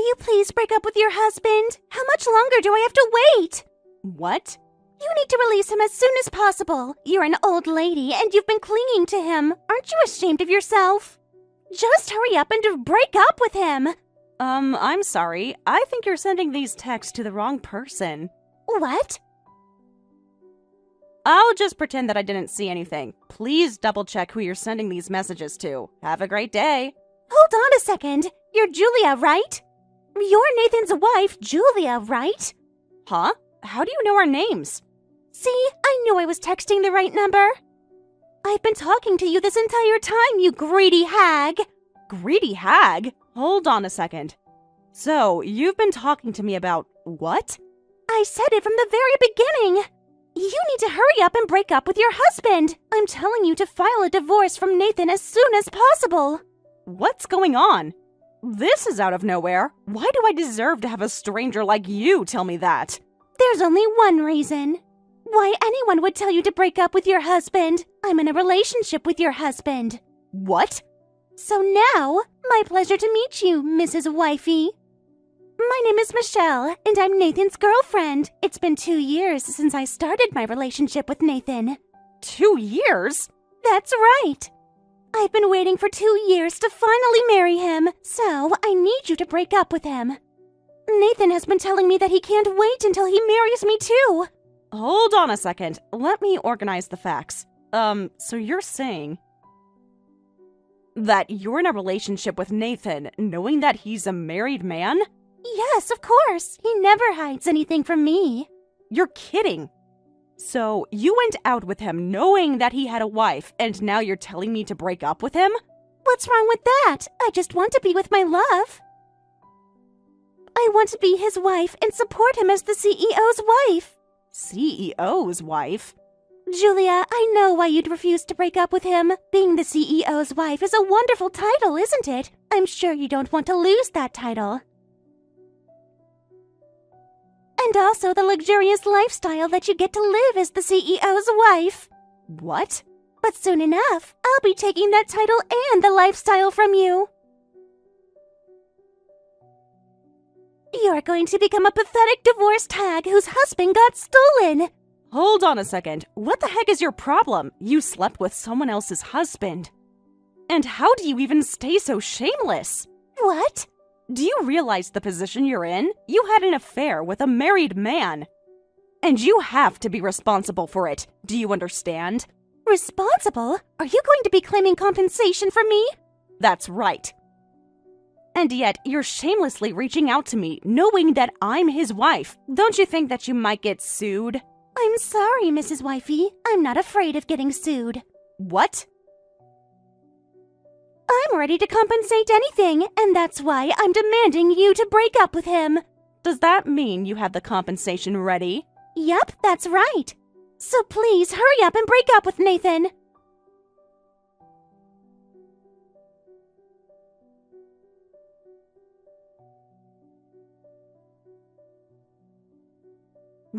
you please break up with your husband? How much longer do I have to wait? What? You need to release him as soon as possible. You're an old lady and you've been clinging to him. Aren't you ashamed of yourself? Just hurry up and break up with him. I'm sorry. I think you're sending these texts to the wrong person. What? I'll just pretend that I didn't see anything. Please double check who you're sending these messages to. Have a great day. Hold on a second. You're Julia, right? You're Nathan's wife, Julia, right? Huh? How do you know our names? See, I knew I was texting the right number. I've been talking to you this entire time, you greedy hag. Greedy hag? Hold on a second. So, you've been talking to me about what? I said it from the very beginning. You need to hurry up and break up with your husband. I'm telling you to file a divorce from Nathan as soon as possible. What's going on? This is out of nowhere. Why do I deserve to have a stranger like you tell me that? There's only one reason. Why anyone would tell you to break up with your husband. I'm in a relationship with your husband. What? So now, my pleasure to meet you, Mrs. Wifey. My name is Michelle, and I'm Nathan's girlfriend. It's been 2 years since I started my relationship with Nathan. 2 years? That's right. I've been waiting for 2 years to finally marry him, so I need you to break up with him. Nathan has been telling me that he can't wait until he marries me too. Hold on a second. Let me organize the facts. So you're saying that you're in a relationship with Nathan, knowing that he's a married man? Yes, of course. He never hides anything from me. You're kidding. So you went out with him knowing that he had a wife, and now you're telling me to break up with him? What's wrong with that? I just want to be with my love. I want to be his wife and support him as the CEO's wife. CEO's wife? Julia, I know why you'd refuse to break up with him. Being the CEO's wife is a wonderful title, isn't it? I'm sure you don't want to lose that title. And also the luxurious lifestyle that you get to live as the CEO's wife. What? But soon enough, I'll be taking that title and the lifestyle from you. You're going to become a pathetic divorced hag whose husband got stolen. Hold on a second. What the heck is your problem? You slept with someone else's husband. And how do you even stay so shameless? What? Do you realize the position you're in? You had an affair with a married man. And you have to be responsible for it. Do you understand? Responsible? Are you going to be claiming compensation from me? That's right. And yet, you're shamelessly reaching out to me, knowing that I'm his wife. Don't you think that you might get sued? I'm sorry, Mrs. Wifey. I'm not afraid of getting sued. What? I'm ready to compensate anything, and that's why I'm demanding you to break up with him. Does that mean you have the compensation ready? Yep, that's right. So please hurry up and break up with Nathan.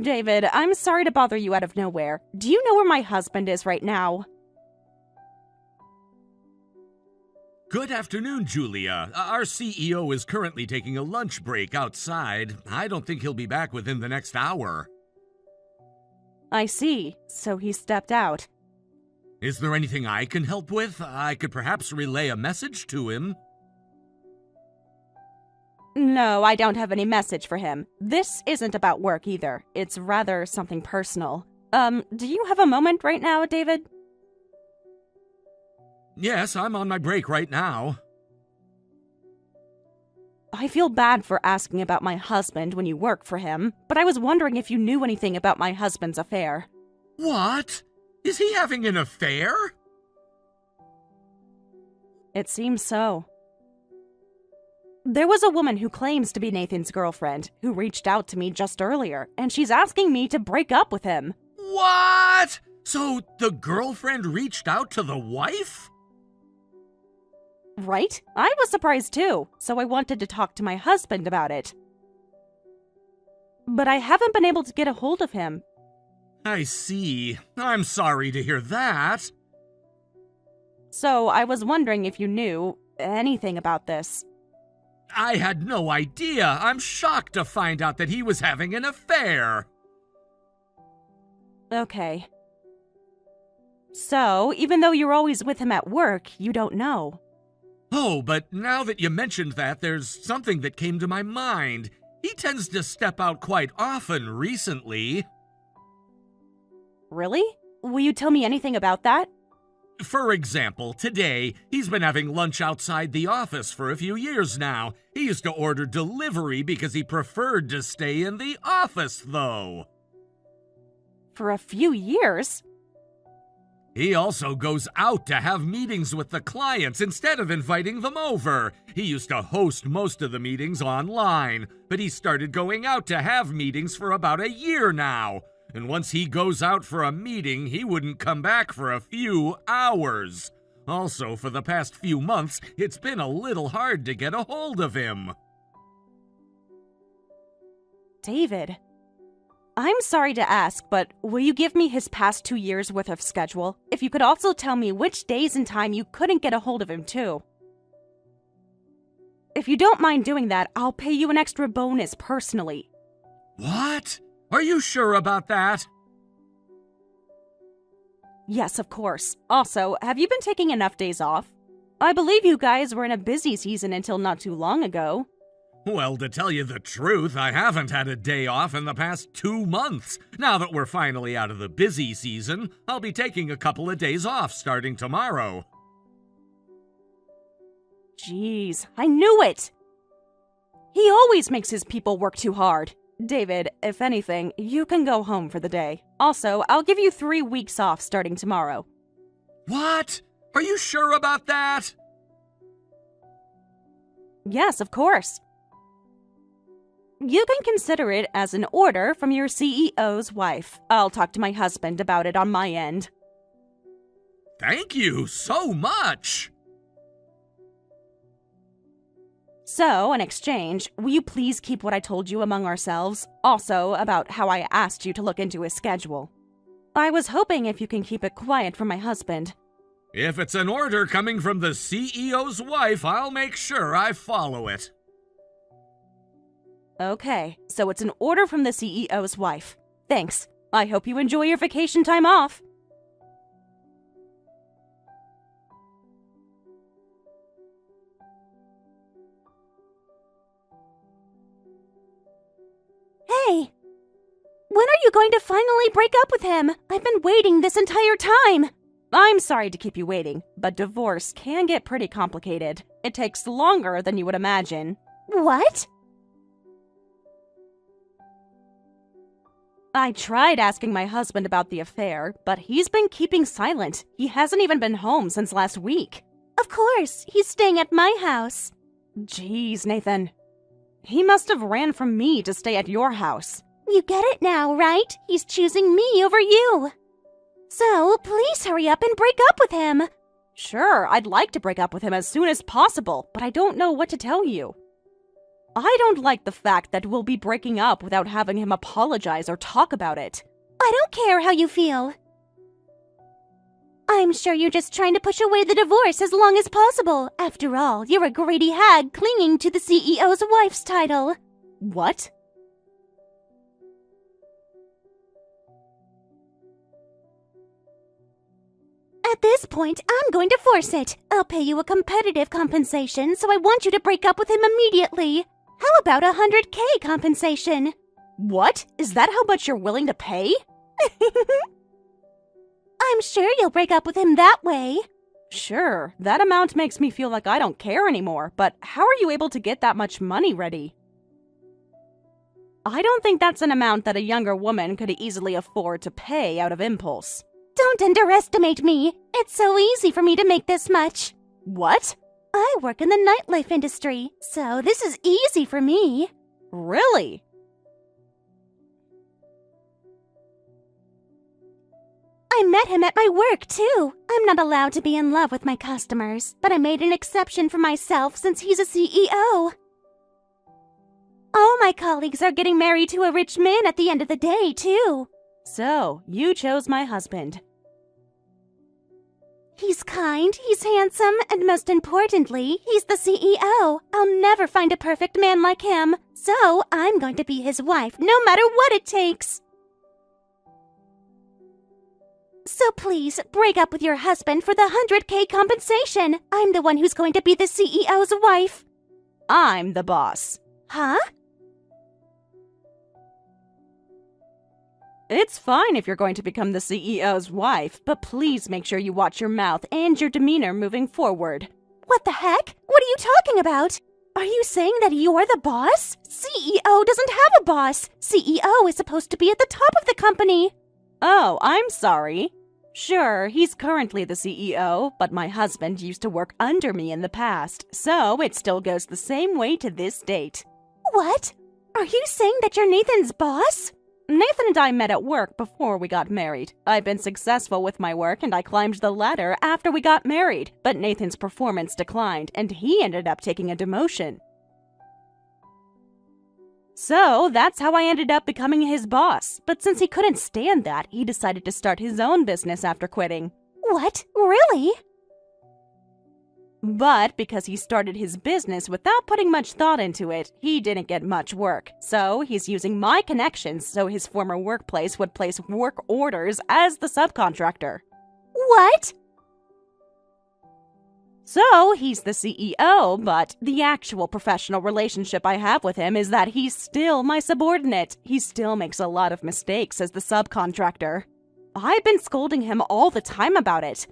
David, I'm sorry to bother you out of nowhere. Do you know where my husband is right now? Good afternoon, Julia. Our CEO is currently taking a lunch break outside. I don't think he'll be back within the next hour. I see. So he stepped out. Is there anything I can help with? I could perhaps relay a message to him. No, I don't have any message for him. This isn't about work either. It's rather something personal. Do you have a moment right now, David? Yes, I'm on my break right now. I feel bad for asking about my husband when you work for him, but I was wondering if you knew anything about my husband's affair. What? Is he having an affair? It seems so. There was a woman who claims to be Nathan's girlfriend who reached out to me just earlier, and she's asking me to break up with him. What? So the girlfriend reached out to the wife? Right? I was surprised too, so I wanted to talk to my husband about it. But I haven't been able to get a hold of him. I see. I'm sorry to hear that. So I was wondering if you knew anything about this. I had no idea. I'm shocked to find out that he was having an affair. Okay. So, even though you're always with him at work, you don't know. Oh, but now that you mentioned that, there's something that came to my mind. He tends to step out quite often recently. Really? Will you tell me anything about that? For example, today, he's been having lunch outside the office for a few years now. He used to order delivery because he preferred to stay in the office, though. For a few years? He also goes out to have meetings with the clients instead of inviting them over. He used to host most of the meetings online, but he started going out to have meetings for about a year now. And once he goes out for a meeting, he wouldn't come back for a few hours. Also, for the past few months, it's been a little hard to get a hold of him. David, I'm sorry to ask, but will you give me his past 2 years' worth of schedule? If you could also tell me which days and time you couldn't get a hold of him, too. If you don't mind doing that, I'll pay you an extra bonus personally. What? Are you sure about that? Yes, of course. Also, have you been taking enough days off? I believe you guys were in a busy season until not too long ago. Well, to tell you the truth, I haven't had a day off in the past 2 months. Now that we're finally out of the busy season, I'll be taking a couple of days off starting tomorrow. Jeez, I knew it! He always makes his people work too hard. David, if anything, you can go home for the day. Also, I'll give you 3 weeks off starting tomorrow. What? Are you sure about that? Yes, of course. You can consider it as an order from your CEO's wife. I'll talk to my husband about it on my end. Thank you so much! So, in exchange, will you please keep what I told you among ourselves? Also, about how I asked you to look into his schedule. I was hoping if you can keep it quiet from my husband. If it's an order coming from the CEO's wife, I'll make sure I follow it. Okay, so it's an order from the CEO's wife. Thanks. I hope you enjoy your vacation time off. Hey! When are you going to finally break up with him? I've been waiting this entire time! I'm sorry to keep you waiting, but divorce can get pretty complicated. It takes longer than you would imagine. What? I tried asking my husband about the affair, but he's been keeping silent. He hasn't even been home since last week. Of course, he's staying at my house. Jeez, Nathan. He must have ran from me to stay at your house. You get it now, right? He's choosing me over you. So, please hurry up and break up with him. Sure, I'd like to break up with him as soon as possible, but I don't know what to tell you. I don't like the fact that we'll be breaking up without having him apologize or talk about it. I don't care how you feel. I'm sure you're just trying to push away the divorce as long as possible. After all, you're a greedy hag clinging to the CEO's wife's title. What? At this point, I'm going to force it. I'll pay you a competitive compensation, so I want you to break up with him immediately. How about 100K compensation? What? Is that how much you're willing to pay? I'm sure you'll break up with him that way. Sure, that amount makes me feel like I don't care anymore, but how are you able to get that much money ready? I don't think that's an amount that a younger woman could easily afford to pay out of impulse. Don't underestimate me. It's so easy for me to make this much. What? I work in the nightlife industry, so this is easy for me. Really? I met him at my work, too. I'm not allowed to be in love with my customers, but I made an exception for myself since he's a CEO. All my colleagues are getting married to a rich man at the end of the day, too. So, you chose my husband. He's kind, he's handsome, and most importantly, he's the CEO. I'll never find a perfect man like him. So I'm going to be his wife, no matter what it takes. So please, break up with your husband for the 100K compensation. I'm the one who's going to be the CEO's wife. I'm the boss. Huh? It's fine if you're going to become the CEO's wife, but please make sure you watch your mouth and your demeanor moving forward. What the heck? What are you talking about? Are you saying that you're the boss? CEO doesn't have a boss. CEO is supposed to be at the top of the company. Oh, I'm sorry. Sure, he's currently the CEO, but my husband used to work under me in the past, so it still goes the same way to this date. What? Are you saying that you're Nathan's boss? Nathan and I met at work before we got married. I've been successful with my work and I climbed the ladder after we got married, but Nathan's performance declined and he ended up taking a demotion. So that's how I ended up becoming his boss, but since he couldn't stand that, he decided to start his own business after quitting. What? Really? But because he started his business without putting much thought into it, he didn't get much work. So he's using my connections so his former workplace would place work orders as the subcontractor. What? So he's the CEO, but the actual professional relationship I have with him is that he's still my subordinate. He still makes a lot of mistakes as the subcontractor. I've been scolding him all the time about it.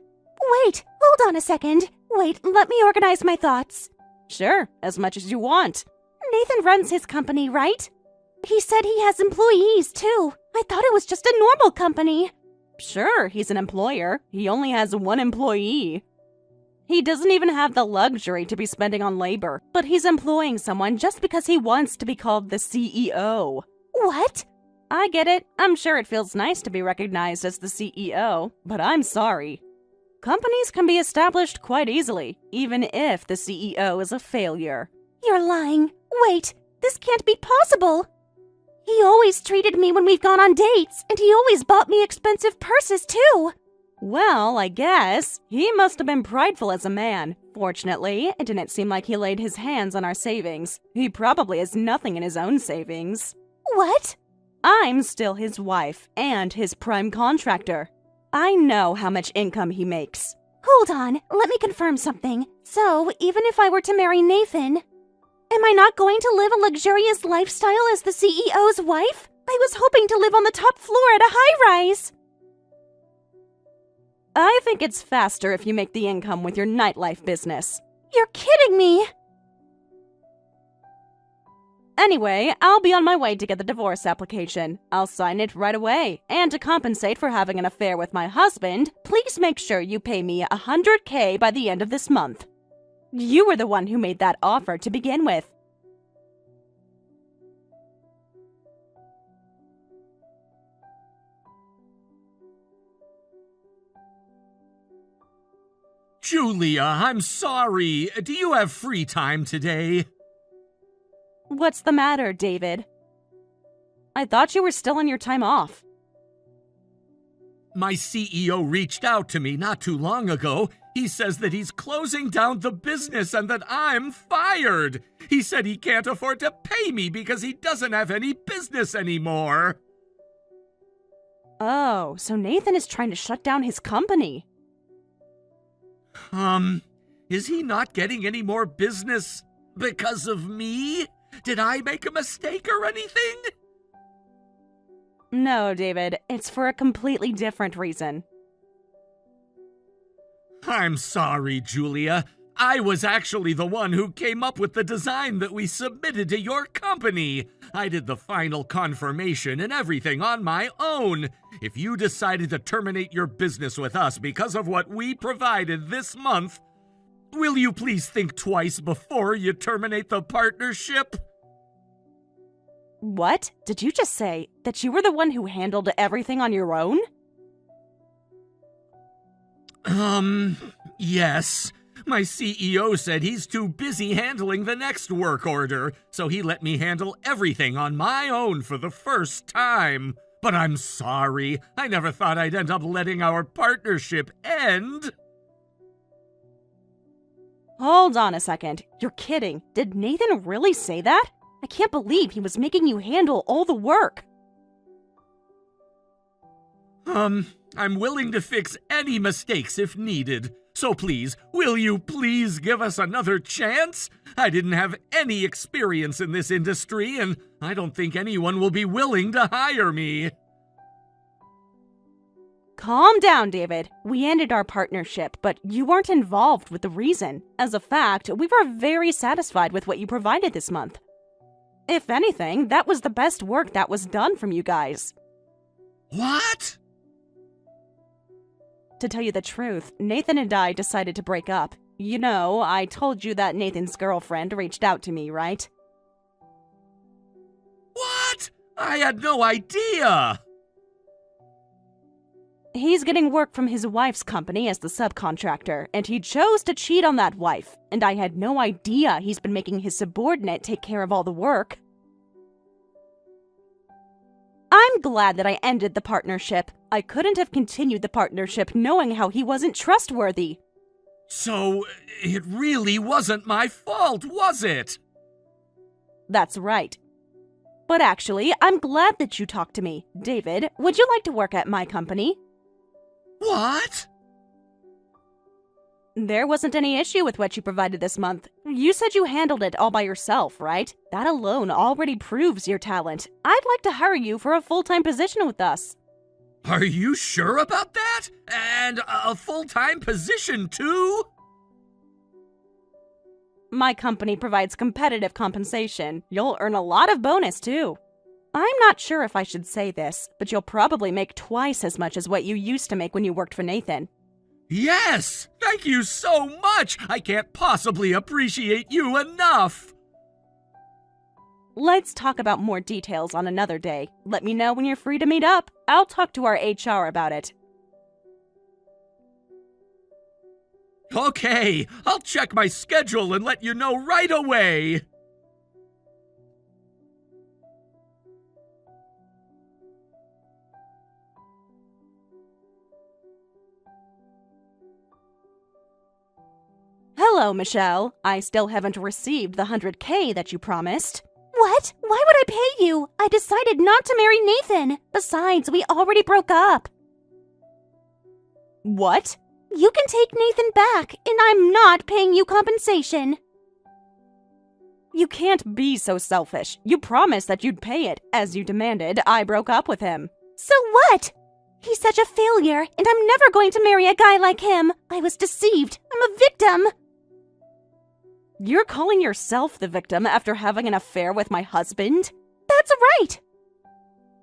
Wait, hold on a second. Wait, let me organize my thoughts. Sure, as much as you want. Nathan runs his company, right? He said he has employees, too. I thought it was just a normal company. Sure, he's an employer. He only has one employee. He doesn't even have the luxury to be spending on labor, but he's employing someone just because he wants to be called the CEO. What? I get it. I'm sure it feels nice to be recognized as the CEO, but I'm sorry. Companies can be established quite easily, even if the CEO is a failure. You're lying. Wait, this can't be possible. He always treated me when we've gone on dates, and he always bought me expensive purses, too. Well, I guess. He must have been prideful as a man. Fortunately, it didn't seem like he laid his hands on our savings. He probably has nothing in his own savings. What? I'm still his wife and his prime contractor. I know how much income he makes. Hold on, let me confirm something. So, even if I were to marry Nathan, am I not going to live a luxurious lifestyle as the CEO's wife? I was hoping to live on the top floor at a high-rise. I think it's faster if you make the income with your nightlife business. You're kidding me! Anyway, I'll be on my way to get the divorce application. I'll sign it right away. And to compensate for having an affair with my husband, please make sure you pay me $100K by the end of this month. You were the one who made that offer to begin with. Julia, I'm sorry. Do you have free time today? What's the matter, David? I thought you were still on your time off. My CEO reached out to me not too long ago. He says that he's closing down the business and that I'm fired. He said he can't afford to pay me because he doesn't have any business anymore. Oh, so Nathan is trying to shut down his company. Is he not getting any more business because of me? Did I make a mistake or anything? No, David, it's for a completely different reason. I'm sorry, Julia. I was actually the one who came up with the design that we submitted to your company. I did the final confirmation and everything on my own. If you decided to terminate your business with us because of what we provided this month, will you please think twice before you terminate the partnership? What? Did you just say that you were the one who handled everything on your own? Yes. My CEO said he's too busy handling the next work order, so he let me handle everything on my own for the first time. But I'm sorry. I never thought I'd end up letting our partnership end. Hold on a second. You're kidding. Did Nathan really say that? I can't believe he was making you handle all the work. I'm willing to fix any mistakes if needed. So please, will you please give us another chance? I didn't have any experience in this industry, and I don't think anyone will be willing to hire me. Calm down, David. We ended our partnership, but you weren't involved with the reason. As a fact, we were very satisfied with what you provided this month. If anything, that was the best work that was done from you guys. What? To tell you the truth, Nathan and I decided to break up. You know, I told you that Nathan's girlfriend reached out to me, right? What? I had no idea! He's getting work from his wife's company as the subcontractor, and he chose to cheat on that wife, and I had no idea he's been making his subordinate take care of all the work. I'm glad that I ended the partnership. I couldn't have continued the partnership knowing how he wasn't trustworthy. So, it really wasn't my fault, was it? That's right. But actually, I'm glad that you talked to me. David, would you like to work at my company? What? There wasn't any issue with what you provided this month. You said you handled it all by yourself, right? That alone already proves your talent. I'd like to hire you for a full-time position with us. Are you sure about that? And a full-time position, too? My company provides competitive compensation. You'll earn a lot of bonus, too. I'm not sure if I should say this, but you'll probably make twice as much as what you used to make when you worked for Nathan. Yes! Thank you so much! I can't possibly appreciate you enough! Let's talk about more details on another day. Let me know when you're free to meet up. I'll talk to our HR about it. Okay, I'll check my schedule and let you know right away! Hello, Michelle. I still haven't received the $100K that you promised. What? Why would I pay you? I decided not to marry Nathan. Besides, we already broke up. What? You can take Nathan back, and I'm not paying you compensation. You can't be so selfish. You promised that you'd pay it. As you demanded, I broke up with him. So what? He's such a failure, and I'm never going to marry a guy like him. I was deceived. I'm a victim. You're calling yourself the victim after having an affair with my husband? That's right.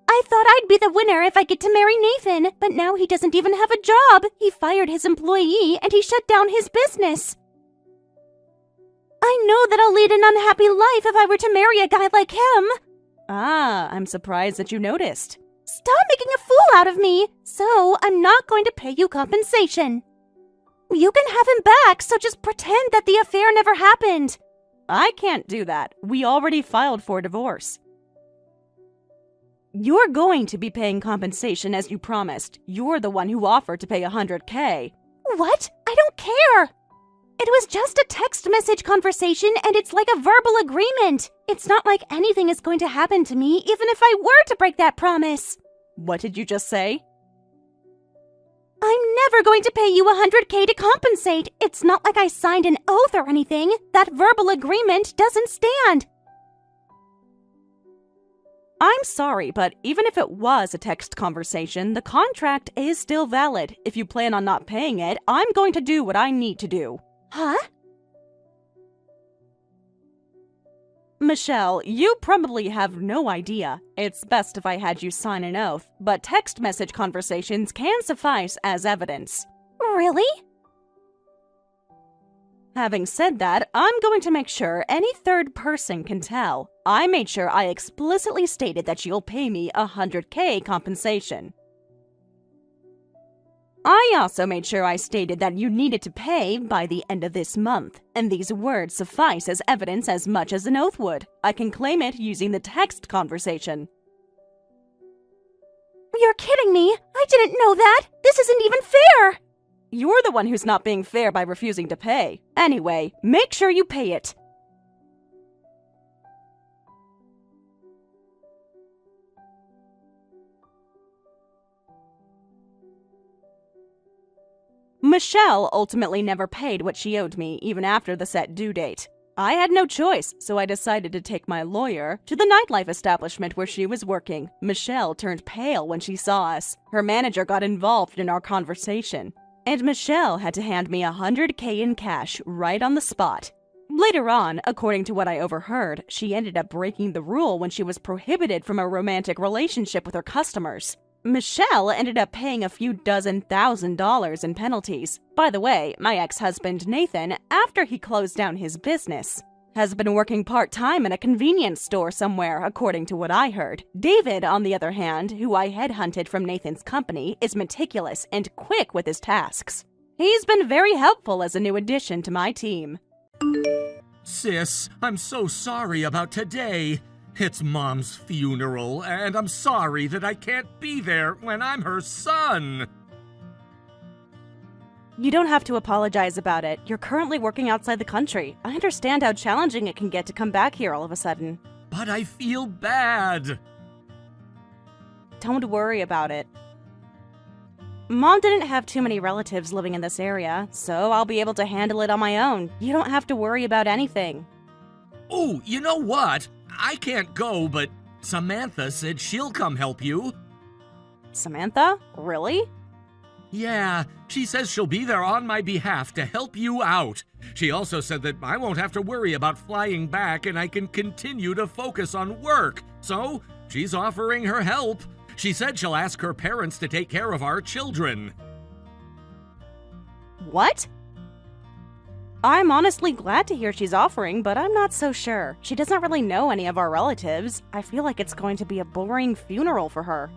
I thought I'd be the winner if I get to marry Nathan, but now he doesn't even have a job. He fired his employee, and he shut down his business. I know that I'll lead an unhappy life if I were to marry a guy like him. Ah, I'm surprised that you noticed. Stop making a fool out of me. So, I'm not going to pay you compensation. You can have him back, so just pretend that the affair never happened. I can't do that. We already filed for divorce. You're going to be paying compensation as you promised. You're the one who offered to pay $100K. What? I don't care. It was just a text message conversation, and it's like a verbal agreement. It's not like anything is going to happen to me, even if I were to break that promise. What did you just say? I'm never going to pay you $100K to compensate. It's not like I signed an oath or anything. That verbal agreement doesn't stand. I'm sorry, but even if it was a text conversation, the contract is still valid. If you plan on not paying it, I'm going to do what I need to do. Huh? Michelle, you probably have no idea. It's best if I had you sign an oath, but text message conversations can suffice as evidence. Really? Having said that, I'm going to make sure any third person can tell. I made sure I explicitly stated that you'll pay me $100K compensation. I also made sure I stated that you needed to pay by the end of this month, and these words suffice as evidence as much as an oath would. I can claim it using the text conversation. You're kidding me! I didn't know that! This isn't even fair! You're the one who's not being fair by refusing to pay. Anyway, make sure you pay it. Michelle ultimately never paid what she owed me, even after the set due date. I had no choice, so I decided to take my lawyer to the nightlife establishment where she was working. Michelle turned pale when she saw us. Her manager got involved in our conversation, and Michelle had to hand me $100K in cash right on the spot. Later on, according to what I overheard, she ended up breaking the rule when she was prohibited from a romantic relationship with her customers. Michelle ended up paying a few dozen $1,000s in penalties. By the way, my ex-husband Nathan, after he closed down his business, has been working part-time in a convenience store somewhere, according to what I heard. David, on the other hand, who I headhunted from Nathan's company, is meticulous and quick with his tasks. He's been very helpful as a new addition to my team. Sis, I'm so sorry about today. It's Mom's funeral, and I'm sorry that I can't be there when I'm her son. You don't have to apologize about it. You're currently working outside the country. I understand how challenging it can get to come back here all of a sudden. But I feel bad. Don't worry about it. Mom didn't have too many relatives living in this area, so I'll be able to handle it on my own. You don't have to worry about anything. Oh, you know what? I can't go, but Samantha said she'll come help you. Samantha? Really? Yeah, she says she'll be there on my behalf to help you out. She also said that I won't have to worry about flying back and I can continue to focus on work. So, she's offering her help. She said she'll ask her parents to take care of our children. What? I'm honestly glad to hear she's offering, but I'm not so sure. She doesn't really know any of our relatives. I feel like it's going to be a boring funeral for her.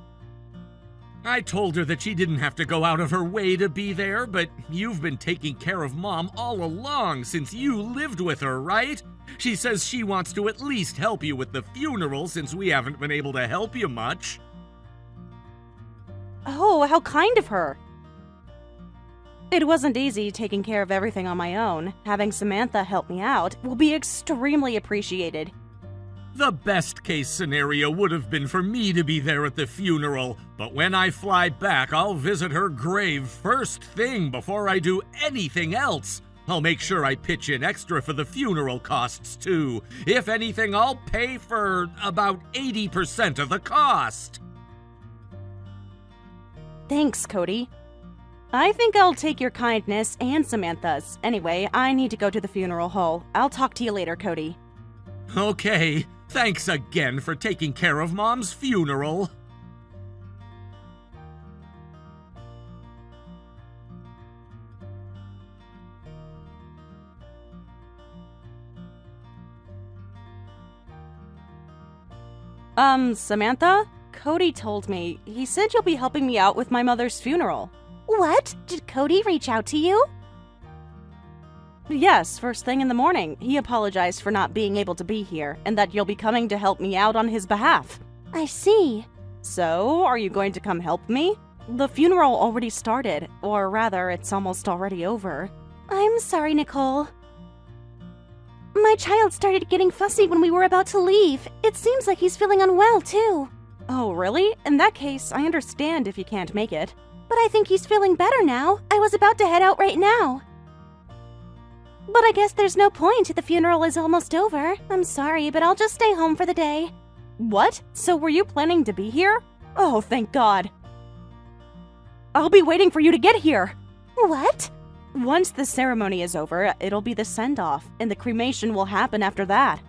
I told her that she didn't have to go out of her way to be there, but you've been taking care of Mom all along since you lived with her, right? She says she wants to at least help you with the funeral since we haven't been able to help you much. Oh, how kind of her. It wasn't easy taking care of everything on my own. Having Samantha help me out will be extremely appreciated. The best case scenario would have been for me to be there at the funeral, but when I fly back, I'll visit her grave first thing before I do anything else. I'll make sure I pitch in extra for the funeral costs too. If anything, I'll pay for about 80% of the cost. Thanks, Cody. I think I'll take your kindness and Samantha's. Anyway, I need to go to the funeral hall. I'll talk to you later, Cody. Okay, thanks again for taking care of Mom's funeral. Samantha? Cody told me. He said you'll be helping me out with my mother's funeral. What? Did Cody reach out to you? Yes, first thing in the morning. He apologized for not being able to be here, and that you'll be coming to help me out on his behalf. I see. So, are you going to come help me? The funeral already started, or rather, it's almost already over. I'm sorry, Nicole. My child started getting fussy when we were about to leave. It seems like he's feeling unwell, too. Oh, really? In that case, I understand if you can't make it. But I think he's feeling better now. I was about to head out right now. But I guess there's no point. The funeral is almost over. I'm sorry, but I'll just stay home for the day. What? So were you planning to be here? Oh, thank God. I'll be waiting for you to get here. What? Once the ceremony is over, it'll be the send-off, and the cremation will happen after that.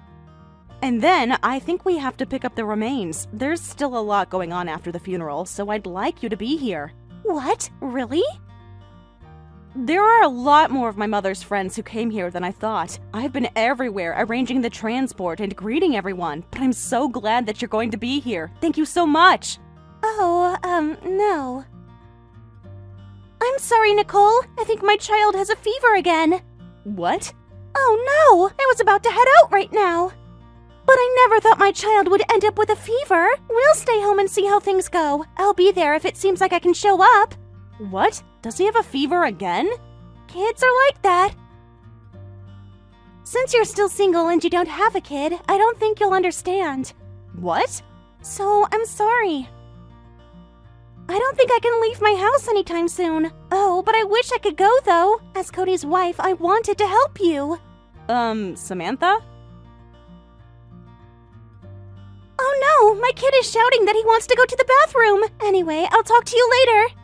And then, I think we have to pick up the remains. There's still a lot going on after the funeral, so I'd like you to be here. What? Really? There are a lot more of my mother's friends who came here than I thought. I've been everywhere arranging the transport and greeting everyone, but I'm so glad that you're going to be here. Thank you so much. Oh, no. I'm sorry, Nicole. I think my child has a fever again. What? Oh no! I was about to head out right now. But I never thought my child would end up with a fever. We'll stay home and see how things go. I'll be there if it seems like I can show up. What? Does he have a fever again? Kids are like that. Since you're still single and you don't have a kid, I don't think you'll understand. What? So, I'm sorry. I don't think I can leave my house anytime soon. Oh, but I wish I could go, though. As Cody's wife, I wanted to help you. Samantha? Oh no, my kid is shouting that he wants to go to the bathroom. Anyway, I'll talk to you later.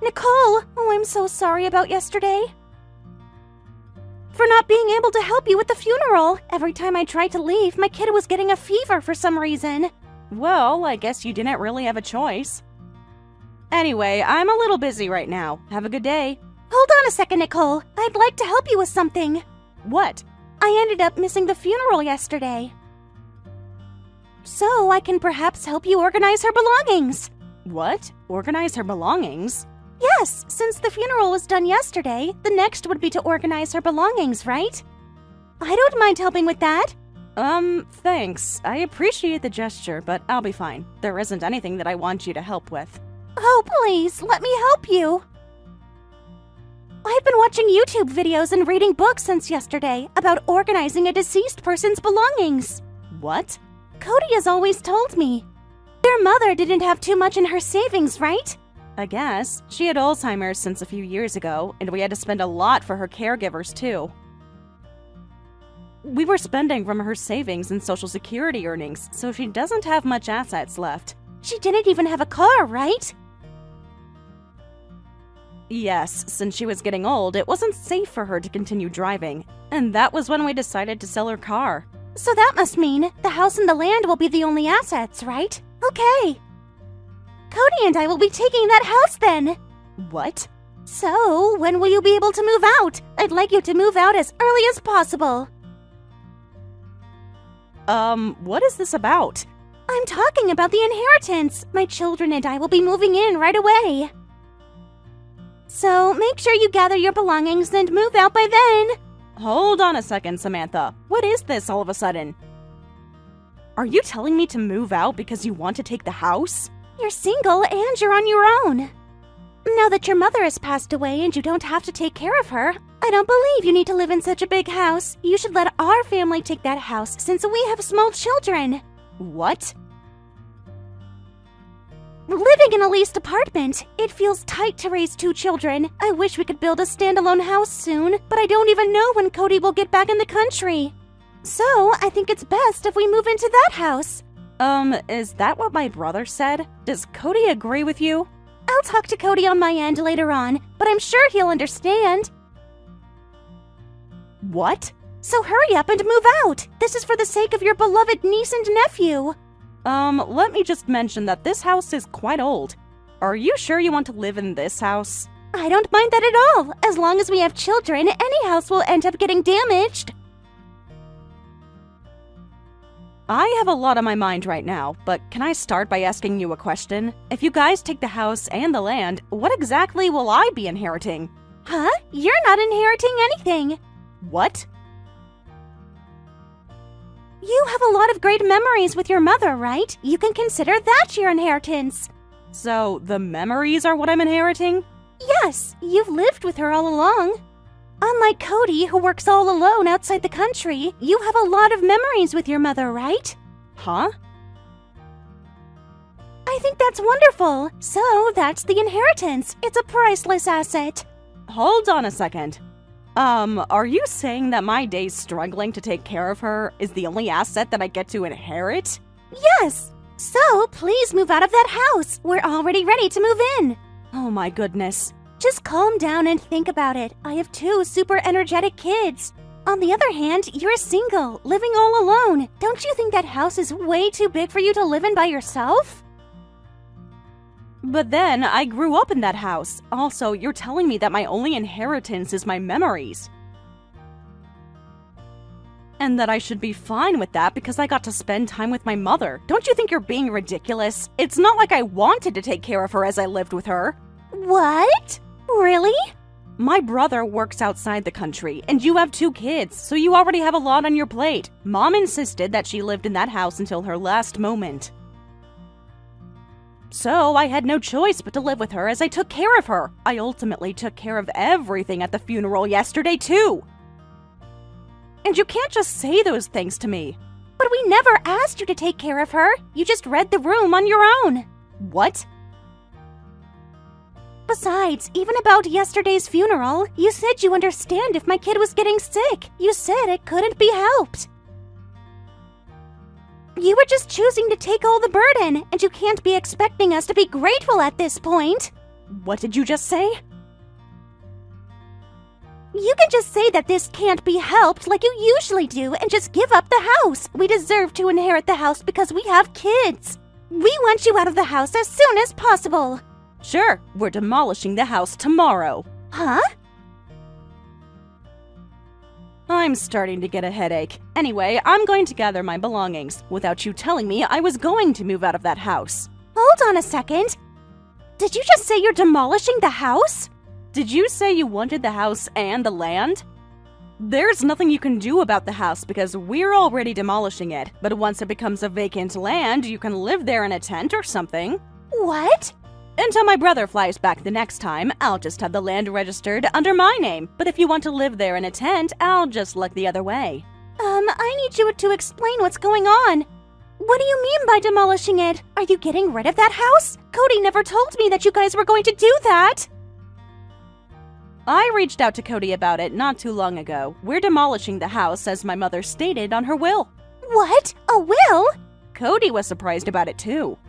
Nicole! Oh, I'm so sorry about yesterday. For not being able to help you with the funeral. Every time I tried to leave, my kid was getting a fever for some reason. Well, I guess you didn't really have a choice. Anyway, I'm a little busy right now. Have a good day. Hold on a second, Nicole. I'd like to help you with something. What? I ended up missing the funeral yesterday. So I can perhaps help you organize her belongings. What? Organize her belongings? Yes, since the funeral was done yesterday, the next would be to organize her belongings, right? I don't mind helping with that. Thanks. I appreciate the gesture, but I'll be fine. There isn't anything that I want you to help with. Oh, please, let me help you. I've been watching YouTube videos and reading books since yesterday about organizing a deceased person's belongings. What? Cody has always told me. Your mother didn't have too much in her savings, right? I guess. She had Alzheimer's since a few years ago, and we had to spend a lot for her caregivers, too. We were spending from her savings and Social Security earnings, so she doesn't have much assets left. She didn't even have a car, right? Yes, since she was getting old, it wasn't safe for her to continue driving, and that was when we decided to sell her car. So that must mean the house and the land will be the only assets, right? Okay. Cody and I will be taking that house then. What? So, when will you be able to move out? I'd like you to move out as early as possible. What is this about? I'm talking about the inheritance. My children and I will be moving in right away. So, make sure you gather your belongings and move out by then. Hold on a second, Samantha. What is this all of a sudden? Are you telling me to move out because you want to take the house? You're single and you're on your own. Now that your mother has passed away and you don't have to take care of her, I don't believe you need to live in such a big house. You should let our family take that house since we have small children. What? Living in a leased apartment, it feels tight to raise 2 children. I wish we could build a standalone house soon, but I don't even know when Cody will get back in the country. So, I think it's best if we move into that house. Is that what my brother said? Does Cody agree with you? I'll talk to Cody on my end later on, but I'm sure he'll understand. What? So hurry up and move out. This is for the sake of your beloved niece and nephew. Let me just mention that this house is quite old. Are you sure you want to live in this house? I don't mind that at all. As long as we have children, any house will end up getting damaged. I have a lot on my mind right now, but can I start by asking you a question? If you guys take the house and the land, what exactly will I be inheriting? Huh? You're not inheriting anything. What? You have a lot of great memories with your mother, right? You can consider that your inheritance. So, the memories are what I'm inheriting? Yes, you've lived with her all along. Unlike Cody, who works all alone outside the country, you have a lot of memories with your mother, right? Huh? I think that's wonderful. So, that's the inheritance. It's a priceless asset. Hold on a second. Are you saying that my days struggling to take care of her is the only asset that I get to inherit? Yes! So, please move out of that house. We're already ready to move in. Oh my goodness. Just calm down and think about it. I have 2 super energetic kids. On the other hand, you're single, living all alone. Don't you think that house is way too big for you to live in by yourself? But then, I grew up in that house. Also, you're telling me that my only inheritance is my memories. And that I should be fine with that because I got to spend time with my mother. Don't you think you're being ridiculous? It's not like I wanted to take care of her as I lived with her. What? Really? My brother works outside the country, and you have 2 kids, so you already have a lot on your plate. Mom insisted that she lived in that house until her last moment. So I had no choice but to live with her as I took care of her. I ultimately took care of everything at the funeral yesterday, too. And you can't just say those things to me. But we never asked you to take care of her. You just read the room on your own. What? Besides, even about yesterday's funeral, you said you understand if my kid was getting sick. You said it couldn't be helped. You were just choosing to take all the burden, and you can't be expecting us to be grateful at this point. What did you just say? You can just say that this can't be helped like you usually do and just give up the house. We deserve to inherit the house because we have kids. We want you out of the house as soon as possible. Sure, we're demolishing the house tomorrow. Huh? I'm starting to get a headache. Anyway, I'm going to gather my belongings without you telling me I was going to move out of that house. Hold on a second. Did you just say you're demolishing the house? Did you say you wanted the house and the land? There's nothing you can do about the house because we're already demolishing it, but once it becomes a vacant land, you can live there in a tent or something. What? Until my brother flies back the next time, I'll just have the land registered under my name. But if you want to live there in a tent, I'll just look the other way. I need you to explain what's going on. What do you mean by demolishing it? Are you getting rid of that house? Cody never told me that you guys were going to do that. I reached out to Cody about it not too long ago. We're demolishing the house as my mother stated on her will. What? A will? Cody was surprised about it too.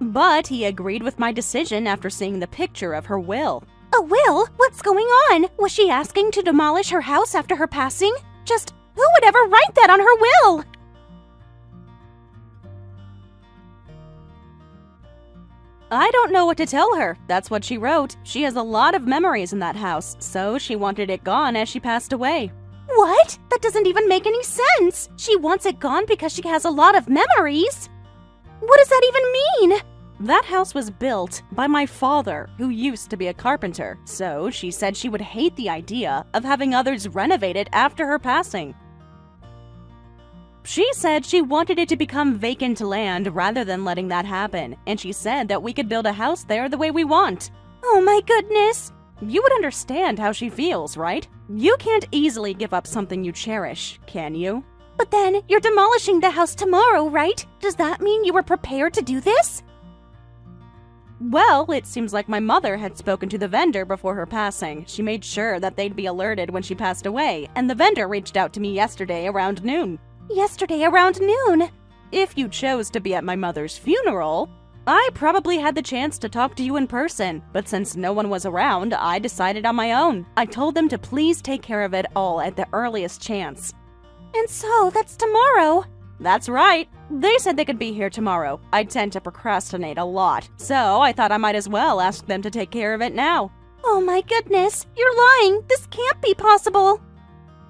But he agreed with my decision after seeing the picture of her will. A will? What's going on? Was she asking to demolish her house after her passing? Just who would ever write that on her will? I don't know what to tell her. That's what she wrote. She has a lot of memories in that house, so she wanted it gone as she passed away. What? That doesn't even make any sense. She wants it gone because she has a lot of memories. What does that even mean? That house was built by my father, who used to be a carpenter, so she said she would hate the idea of having others renovate it after her passing. She said she wanted it to become vacant land rather than letting that happen, and she said that we could build a house there the way we want. Oh my goodness! You would understand how she feels, right? You can't easily give up something you cherish, can you? But then, you're demolishing the house tomorrow, right? Does that mean you were prepared to do this? Well, it seems like my mother had spoken to the vendor before her passing. She made sure that they'd be alerted when she passed away, and the vendor reached out to me yesterday around noon. Yesterday around noon? If you chose to be at my mother's funeral, I probably had the chance to talk to you in person, but since no one was around, I decided on my own. I told them to please take care of it all at the earliest chance. And so, that's tomorrow. That's right. They said they could be here tomorrow. I tend to procrastinate a lot, so I thought I might as well ask them to take care of it now. Oh my goodness, you're lying. This can't be possible.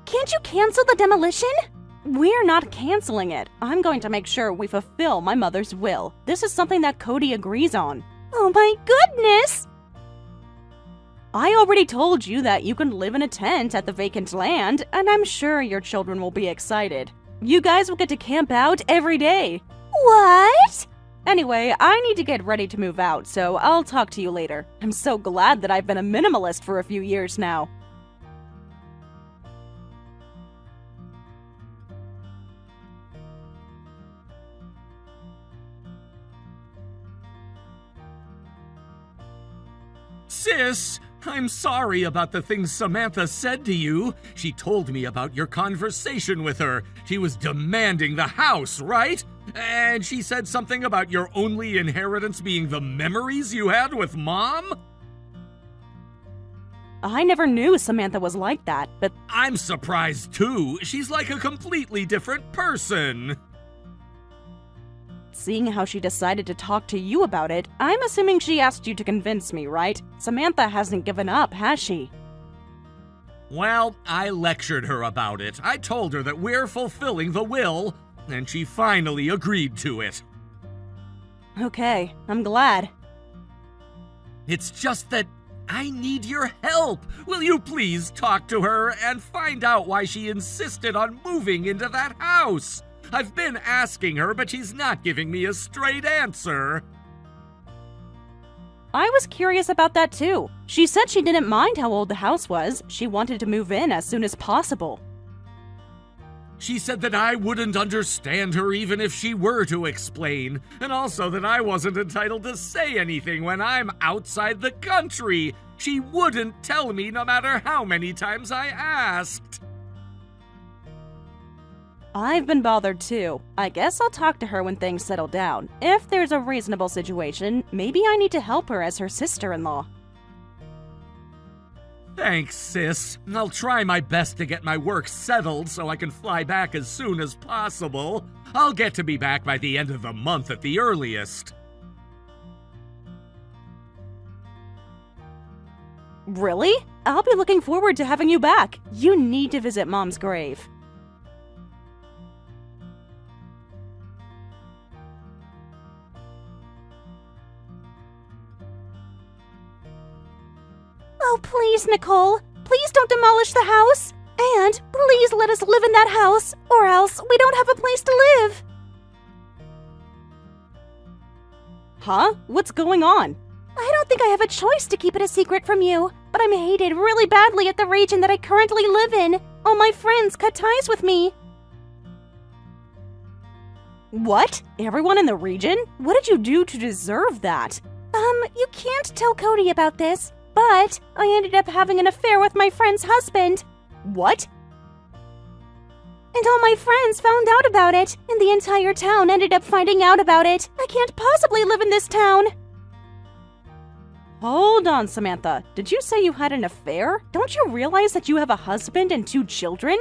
Can't you cancel the demolition? We're not canceling it. I'm going to make sure we fulfill my mother's will. This is something that Cody agrees on. Oh my goodness! I already told you that you can live in a tent at the vacant land, and I'm sure your children will be excited. You guys will get to camp out every day. What? Anyway, I need to get ready to move out, so I'll talk to you later. I'm so glad that I've been a minimalist for a few years now. Sis, I'm sorry about the things Samantha said to you. She told me about your conversation with her. She was demanding the house, right? And she said something about your only inheritance being the memories you had with Mom? I never knew Samantha was like that, but I'm surprised too. She's like a completely different person. seeing how she decided to talk to you about it, I'm assuming she asked you to convince me, right? Samantha hasn't given up, has she? Well, I lectured her about it. I told her that we're fulfilling the will, and she finally agreed to it. Okay, I'm glad. It's just that I need your help. Will you please talk to her and find out why she insisted on moving into that house? I've been asking her, but she's not giving me a straight answer. I was curious about that too. She said she didn't mind how old the house was. She wanted to move in as soon as possible. She said that I wouldn't understand her even if she were to explain, and also that I wasn't entitled to say anything when I'm outside the country. She wouldn't tell me no matter how many times I asked. I've been bothered too. I guess I'll talk to her when things settle down. If there's a reasonable situation, maybe I need to help her as her sister-in-law. Thanks, sis. I'll try my best to get my work settled so I can fly back as soon as possible. I'll get to be back by the end of the month at the earliest. Really? I'll be looking forward to having you back. You need to visit Mom's grave. Oh, please, Nicole. Please don't demolish the house. And please let us live in that house, or else we don't have a place to live. Huh? What's going on? I don't think I have a choice to keep it a secret from you, but I'm hated really badly at the region that I currently live in. All my friends cut ties with me. What? Everyone in the region? What did you do to deserve that? You can't tell Cody about this, but I ended up having an affair with my friend's husband. What? And all my friends found out about it, and the entire town ended up finding out about it. I can't possibly live in this town. Hold on, Samantha. Did you say you had an affair? Don't you realize that you have a husband and 2 children?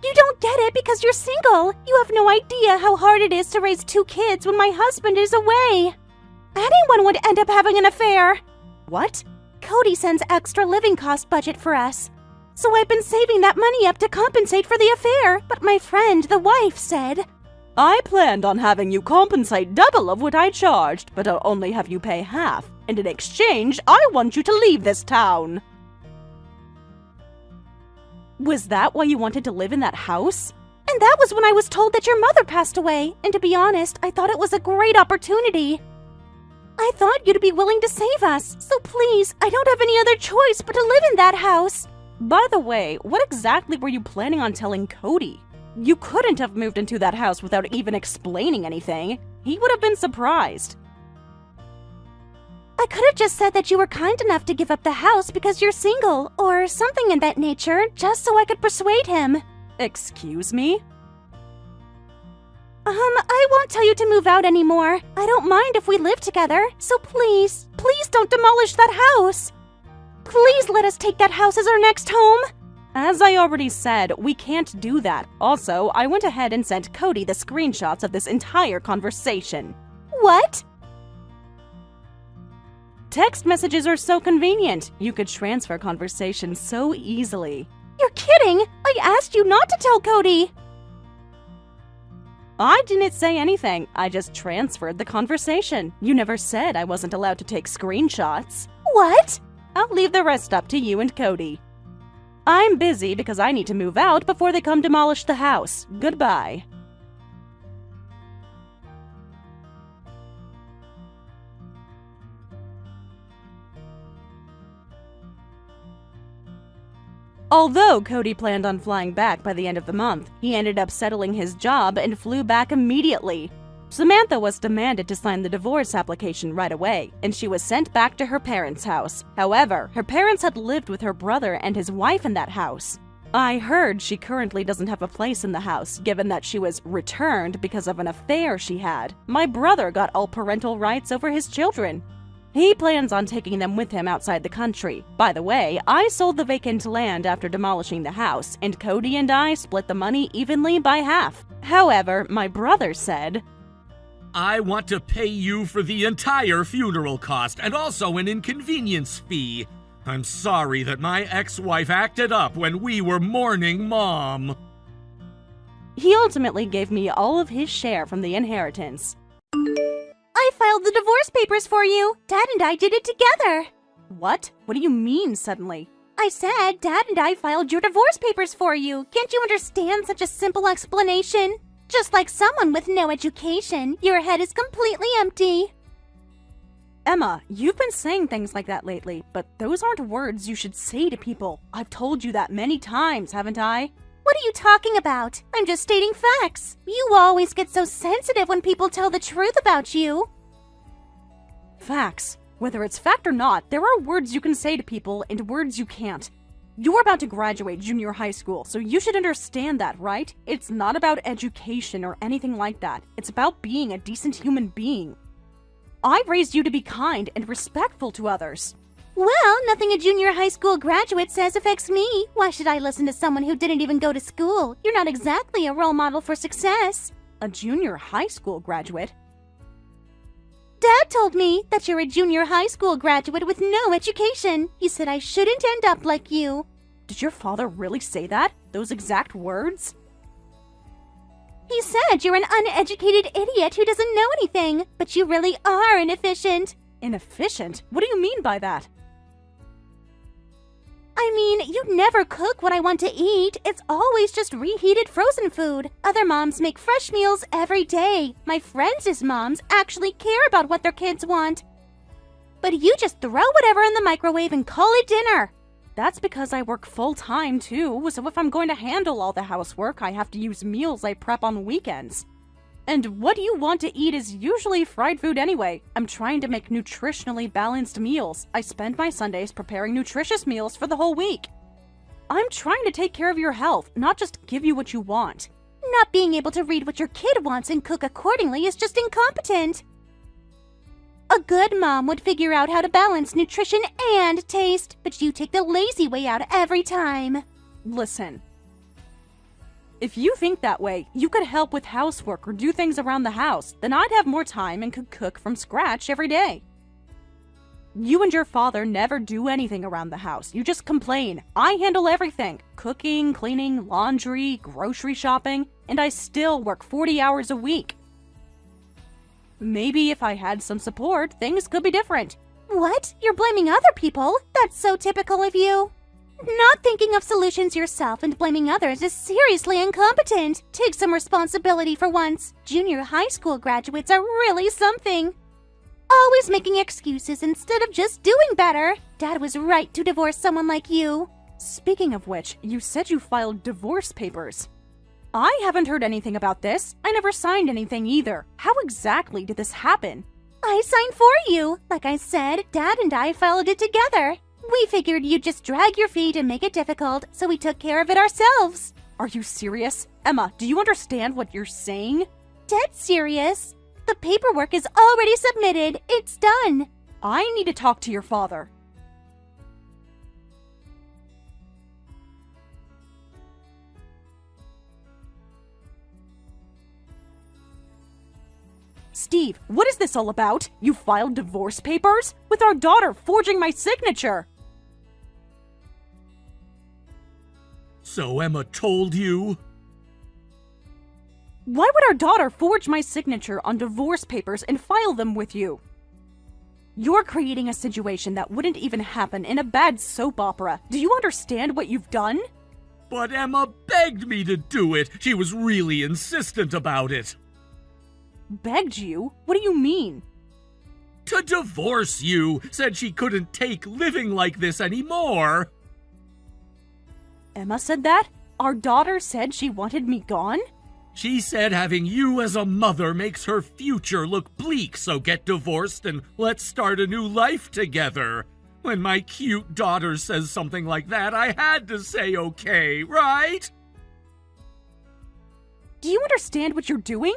You don't get it because you're single. You have no idea how hard it is to raise 2 kids when my husband is away. Anyone would end up having an affair. What? Cody sends extra living cost budget for us. So I've been saving that money up to compensate for the affair, but my friend, the wife, said, I planned on having you compensate double of what I charged, but I'll only have you pay half. And in exchange, I want you to leave this town. Was that why you wanted to live in that house? And that was when I was told that your mother passed away. And to be honest, I thought it was a great opportunity. I thought you'd be willing to save us. So please, I don't have any other choice but to live in that house. By the way, what exactly were you planning on telling Cody? You couldn't have moved into that house without even explaining anything. He would have been surprised. I could have just said that you were kind enough to give up the house because you're single, or something in that nature, just so I could persuade him. Excuse me? I won't tell you to move out anymore. I don't mind if we live together, so please, please don't demolish that house. Please let us take that house as our next home. As I already said, we can't do that. Also, I went ahead and sent Cody the screenshots of this entire conversation. What? Text messages are so convenient. You could transfer conversations so easily. You're kidding! I asked you not to tell Cody! I didn't say anything. I just transferred the conversation. You never said I wasn't allowed to take screenshots. What? I'll leave the rest up to you and Cody. I'm busy because I need to move out before they come demolish the house. Goodbye. Although Cody planned on flying back by the end of the month, he ended up settling his job and flew back immediately. Samantha was demanded to sign the divorce application right away, and she was sent back to her parents' house. However, her parents had lived with her brother and his wife in that house. I heard she currently doesn't have a place in the house, given that she was returned because of an affair she had. My brother got all parental rights over his children. He plans on taking them with him outside the country. By the way, I sold the vacant land after demolishing the house, and Cody and I split the money evenly by half. However, my brother said, I want to pay you for the entire funeral cost and also an inconvenience fee. I'm sorry that my ex-wife acted up when we were mourning Mom. He ultimately gave me all of his share from the inheritance. I filed the divorce papers for you. Dad and I did it together. What? What do you mean, suddenly? I said Dad and I filed your divorce papers for you. Can't you understand such a simple explanation? Just like someone with no education, your head is completely empty. Emma, you've been saying things like that lately, but those aren't words you should say to people. I've told you that many times, haven't I? What are you talking about? I'm just stating facts. You always get so sensitive when people tell the truth about you. Facts. Whether it's fact or not, there are words you can say to people and words you can't. You're about to graduate junior high school, so you should understand that, right? It's not about education or anything like that. It's about being a decent human being. I raised you to be kind and respectful to others. Well, nothing a junior high school graduate says affects me. Why should I listen to someone who didn't even go to school? You're not exactly a role model for success. A junior high school graduate? Dad told me that you're a junior high school graduate with no education. He said I shouldn't end up like you. Did your father really say that? Those exact words? He said you're an uneducated idiot who doesn't know anything, but you really are inefficient. Inefficient? What do you mean by that? I mean, you never cook what I want to eat. It's always just reheated frozen food. Other moms make fresh meals every day. My friends' moms actually care about what their kids want. But you just throw whatever in the microwave and call it dinner. That's because I work full-time, too, so if I'm going to handle all the housework, I have to use meals I prep on weekends. And what you want to eat is usually fried food anyway. I'm trying to make nutritionally balanced meals. I spend my Sundays preparing nutritious meals for the whole week. I'm trying to take care of your health, not just give you what you want. Not being able to read what your kid wants and cook accordingly is just incompetent. A good mom would figure out how to balance nutrition and taste, but you take the lazy way out every time. Listen. If you think that way, you could help with housework or do things around the house, then I'd have more time and could cook from scratch every day. You and your father never do anything around the house. You just complain. I handle everything. Cooking, cleaning, laundry, grocery shopping, and I still work 40 hours a week. Maybe if I had some support, things could be different. What? You're blaming other people? That's so typical of you. Not thinking of solutions yourself and blaming others is seriously incompetent. Take some responsibility for once. Junior high school graduates are really something. Always making excuses instead of just doing better. Dad was right to divorce someone like you. Speaking of which, you said you filed divorce papers. I haven't heard anything about this. I never signed anything either. How exactly did this happen? I signed for you. Like I said, Dad and I filed it together. We figured you'd just drag your feet and make it difficult, so we took care of it ourselves. Are you serious? Emma, do you understand what you're saying? Dead serious. The paperwork is already submitted. It's done. I need to talk to your father. Steve, what is this all about? You filed divorce papers? With our daughter forging my signature! So Emma told you? Why would our daughter forge my signature on divorce papers and file them with you? You're creating a situation that wouldn't even happen in a bad soap opera. Do you understand what you've done? But Emma begged me to do it. She was really insistent about it. Begged you? What do you mean? To divorce you. Said she couldn't take living like this anymore. Emma said that? Our daughter said she wanted me gone? She said having you as a mother makes her future look bleak, so get divorced and let's start a new life together. When my cute daughter says something like that, I had to say okay, right? Do you understand what you're doing?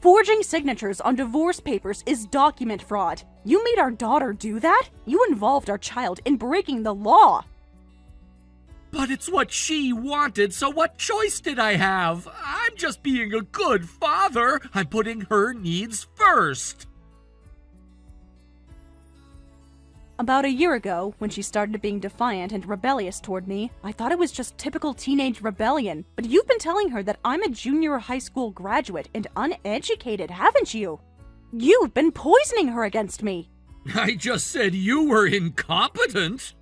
Forging signatures on divorce papers is document fraud. You made our daughter do that? You involved our child in breaking the law. But it's what she wanted, so what choice did I have? I'm just being a good father. I'm putting her needs first. About a year ago, when she started being defiant and rebellious toward me, I thought it was just typical teenage rebellion. But you've been telling her that I'm a junior high school graduate and uneducated, haven't you? You've been poisoning her against me. I just said you were incompetent.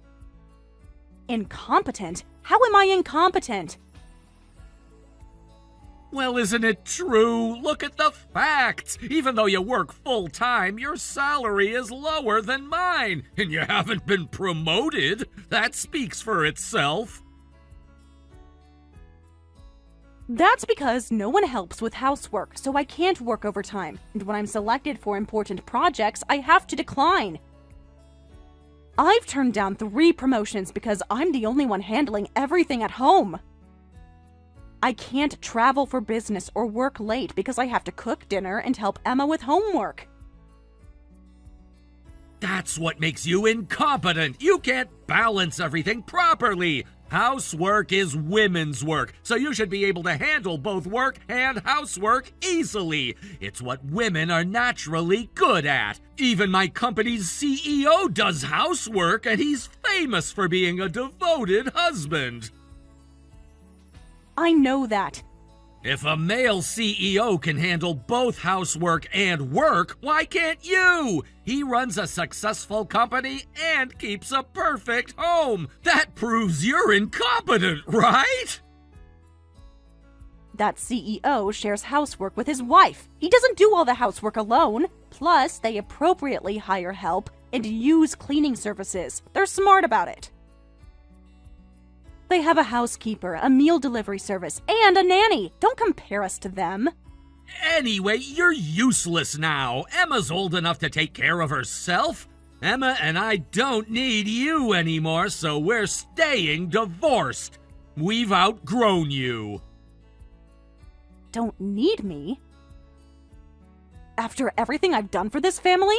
Incompetent? How am I incompetent? Well, isn't it true? Look at the facts. Even though you work full-time, your salary is lower than mine, and you haven't been promoted. That speaks for itself. That's because no one helps with housework, so I can't work overtime. And when I'm selected for important projects, I have to decline. I've turned down 3 promotions because I'm the only one handling everything at home. I can't travel for business or work late because I have to cook dinner and help Emma with homework. That's what makes you incompetent. You can't balance everything properly. Housework is women's work, so you should be able to handle both work and housework easily. It's what women are naturally good at. Even my company's CEO does housework, and he's famous for being a devoted husband. I know that. If a male CEO can handle both housework and work, why can't you? He runs a successful company and keeps a perfect home. That proves you're incompetent, right? That CEO shares housework with his wife. He doesn't do all the housework alone. Plus, they appropriately hire help and use cleaning services. They're smart about it. They have a housekeeper, a meal delivery service, and a nanny. Don't compare us to them. Anyway, you're useless now. Emma's old enough to take care of herself. Emma and I don't need you anymore, so we're staying divorced. We've outgrown you. Don't need me? After everything I've done for this family?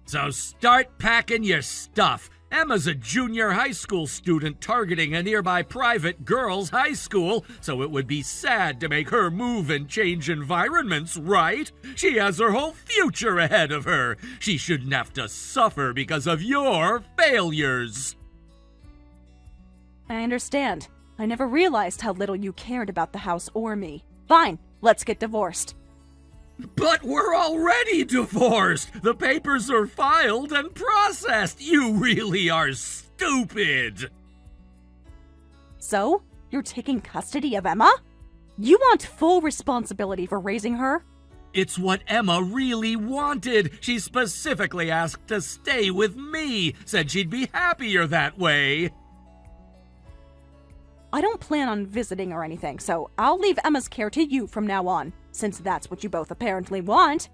So start packing your stuff. Emma's a junior high school student targeting a nearby private girls' high school, so it would be sad to make her move and change environments, right? She has her whole future ahead of her. She shouldn't have to suffer because of your failures. I understand. I never realized how little you cared about the house or me. Fine, let's get divorced. But we're already divorced! The papers are filed and processed! You really are stupid! So, you're taking custody of Emma? You want full responsibility for raising her? It's what Emma really wanted. She specifically asked to stay with me, said she'd be happier that way. I don't plan on visiting or anything, so I'll leave Emma's care to you from now on, since that's what you both apparently want.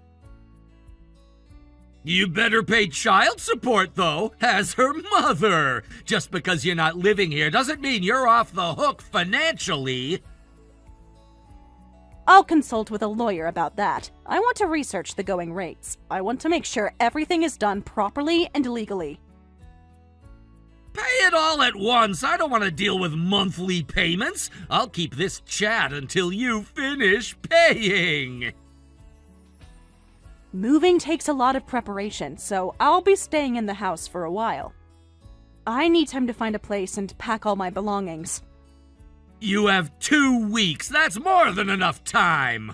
You better pay child support, though, as her mother. Just because you're not living here doesn't mean you're off the hook financially. I'll consult with a lawyer about that. I want to research the going rates. I want to make sure everything is done properly and legally. Pay it all at once. I don't want to deal with monthly payments. I'll keep this chat until you finish paying. Moving takes a lot of preparation, so I'll be staying in the house for a while. I need time to find a place and pack all my belongings. You have 2 weeks. That's more than enough time.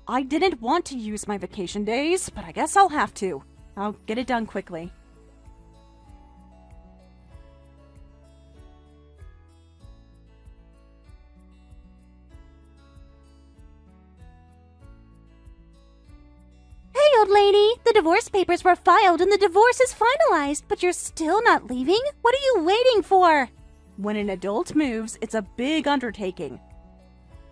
I didn't want to use my vacation days, but I guess I'll have to. I'll get it done quickly. Old lady, the divorce papers were filed and the divorce is finalized, but you're still not leaving? What are you waiting for? When an adult moves, it's a big undertaking.